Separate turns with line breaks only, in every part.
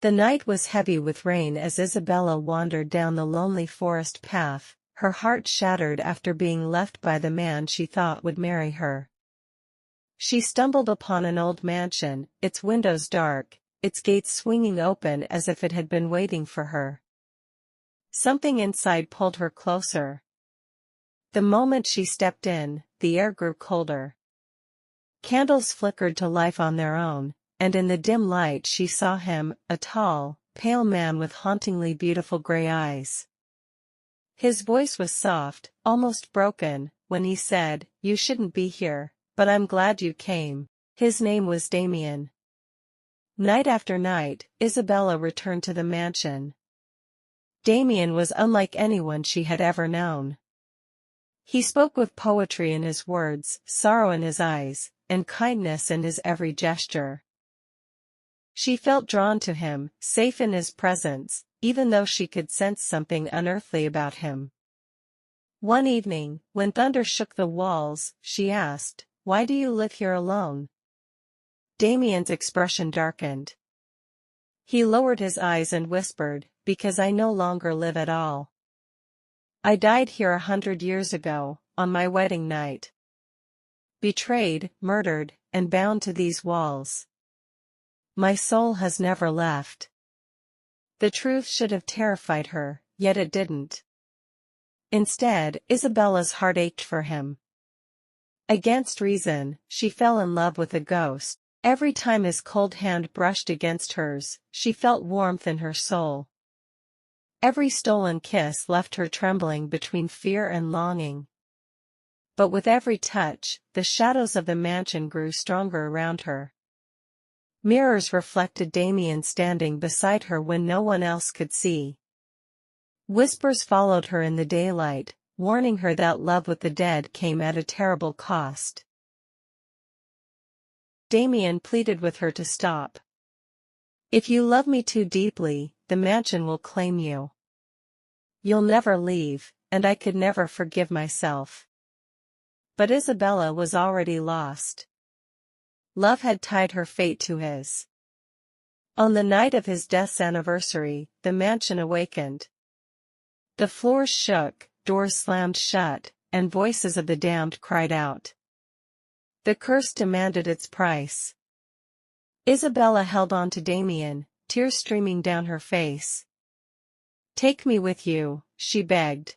The night was heavy with rain as Isabella wandered down the lonely forest path, her heart shattered after being left by the man she thought would marry her. She stumbled upon an old mansion, its windows dark, its gates swinging open as if it had been waiting for her. Something inside pulled her closer. The moment she stepped in, the air grew colder. Candles flickered to life on their own, and in the dim light she saw him, a tall, pale man with hauntingly beautiful gray eyes. His voice was soft, almost broken, when he said, "You shouldn't be here, but I'm glad you came." His name was Damien. Night after night, Isabella returned to the mansion. Damien was unlike anyone she had ever known. He spoke with poetry in his words, sorrow in his eyes, and kindness in his every gesture. She felt drawn to him, safe in his presence, even though she could sense something unearthly about him. One evening, when thunder shook the walls, she asked, "Why do you live here alone?" Damien's expression darkened. He lowered his eyes and whispered, "Because I no longer live at all. I died here 100 years ago, on my wedding night. Betrayed, murdered, and bound to these walls. My soul has never left." The truth should have terrified her, yet it didn't. Instead, Isabella's heart ached for him. Against reason, she fell in love with a ghost. Every time his cold hand brushed against hers, she felt warmth in her soul. Every stolen kiss left her trembling between fear and longing. But with every touch, the shadows of the mansion grew stronger around her. Mirrors reflected Damien standing beside her when no one else could see. Whispers followed her in the daylight, warning her that love with the dead came at a terrible cost. Damien pleaded with her to stop. "If you love me too deeply, the mansion will claim you. You'll never leave, and I could never forgive myself." But Isabella was already lost. Love had tied her fate to his. On the night of his death's anniversary, the mansion awakened. The floors shook, doors slammed shut, and voices of the damned cried out. The curse demanded its price. Isabella held on to Damien, tears streaming down her face. "Take me with you," she begged.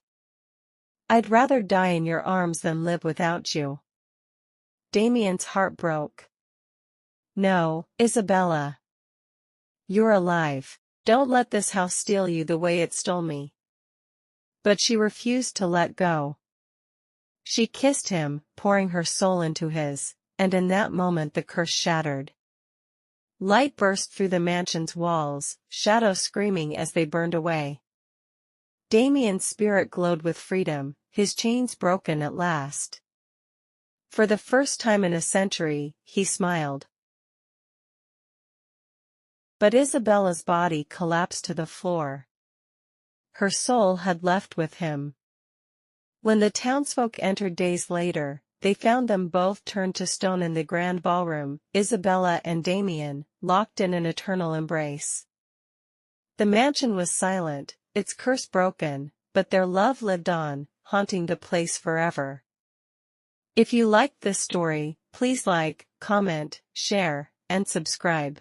"I'd rather die in your arms than live without you." Damien's heart broke. "No, Isabella. You're alive. Don't let this house steal you the way it stole me." But she refused to let go. She kissed him, pouring her soul into his, and in that moment the curse shattered. Light burst through the mansion's walls, shadows screaming as they burned away. Damien's spirit glowed with freedom, his chains broken at last. For the first time in a century, he smiled. But Isabella's body collapsed to the floor. Her soul had left with him. When the townsfolk entered days later, they found them both turned to stone in the grand ballroom, Isabella and Damien, locked in an eternal embrace. The mansion was silent, its curse broken, but their love lived on, haunting the place forever. If you liked this story, please like, comment, share, and subscribe.